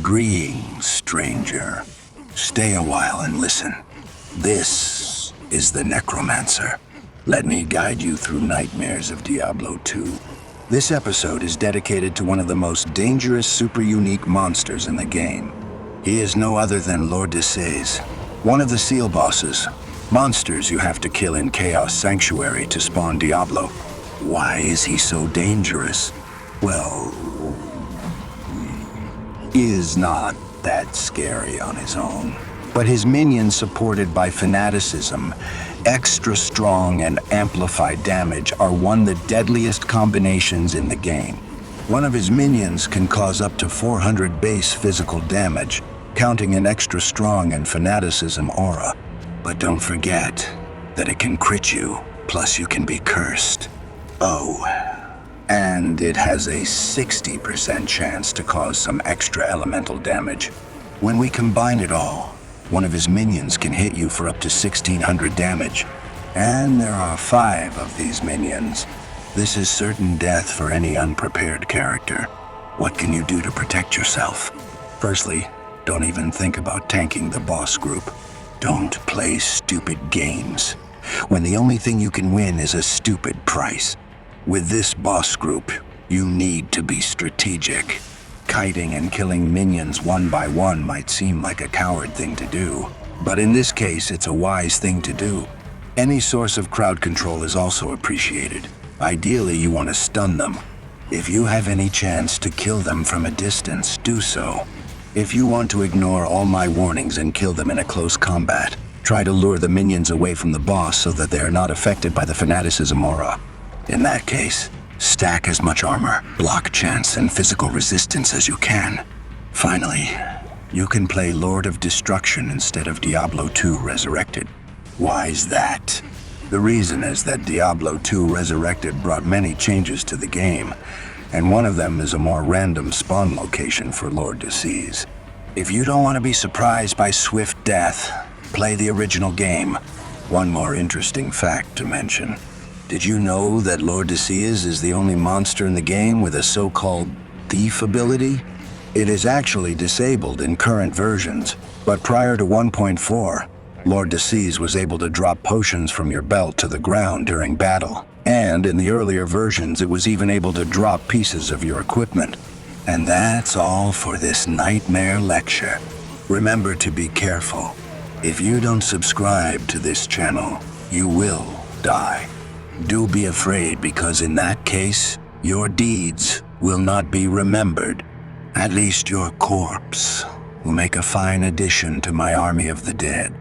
Greetings, stranger. Stay a while and listen. This is the Necromancer. Let me guide you through nightmares of Diablo 2. This episode is dedicated to one of the most dangerous super unique monsters in the game. He is no other than Lord de Seis, one of the seal bosses, monsters you have to kill in Chaos Sanctuary to spawn Diablo. Why is he so dangerous? Well, he is not that scary on his own. But his minions, supported by fanaticism, extra strong and amplified damage, are one of the deadliest combinations in the game. One of his minions can cause up to 400 base physical damage, counting an extra strong and fanaticism aura. But don't forget that it can crit you, plus you can be cursed. Oh, and it has a 60% chance to cause some extra elemental damage. When we combine it all, one of his minions can hit you for up to 1600 damage. And there are 5 of these minions. This is certain death for any unprepared character. What can you do to protect yourself? Firstly, don't even think about tanking the boss group. Don't play stupid games, when the only thing you can win is a stupid price. With this boss group, you need to be strategic. Kiting and killing minions one by one might seem like a coward thing to do, but in this case, it's a wise thing to do. Any source of crowd control is also appreciated. Ideally, you want to stun them. If you have any chance to kill them from a distance, do so. If you want to ignore all my warnings and kill them in a close combat, try to lure the minions away from the boss so that they are not affected by the fanaticism aura. In that case, stack as much armor, block chance, and physical resistance as you can. Finally, you can play Lord of Destruction instead of Diablo 2 Resurrected. Why is that? The reason is that Diablo 2 Resurrected brought many changes to the game, and one of them is a more random spawn location for Lord de Seis. If you don't want to be surprised by swift death, play the original game. One more interesting fact to mention. Did you know that Lord de Seis is the only monster in the game with a so-called thief ability? It is actually disabled in current versions, but prior to 1.4, Lord de Seis was able to drop potions from your belt to the ground during battle. And in the earlier versions, it was even able to drop pieces of your equipment. And that's all for this nightmare lecture. Remember to be careful. If you don't subscribe to this channel, you will die. Do be afraid, because in that case, your deeds will not be remembered. At least your corpse will make a fine addition to my army of the dead.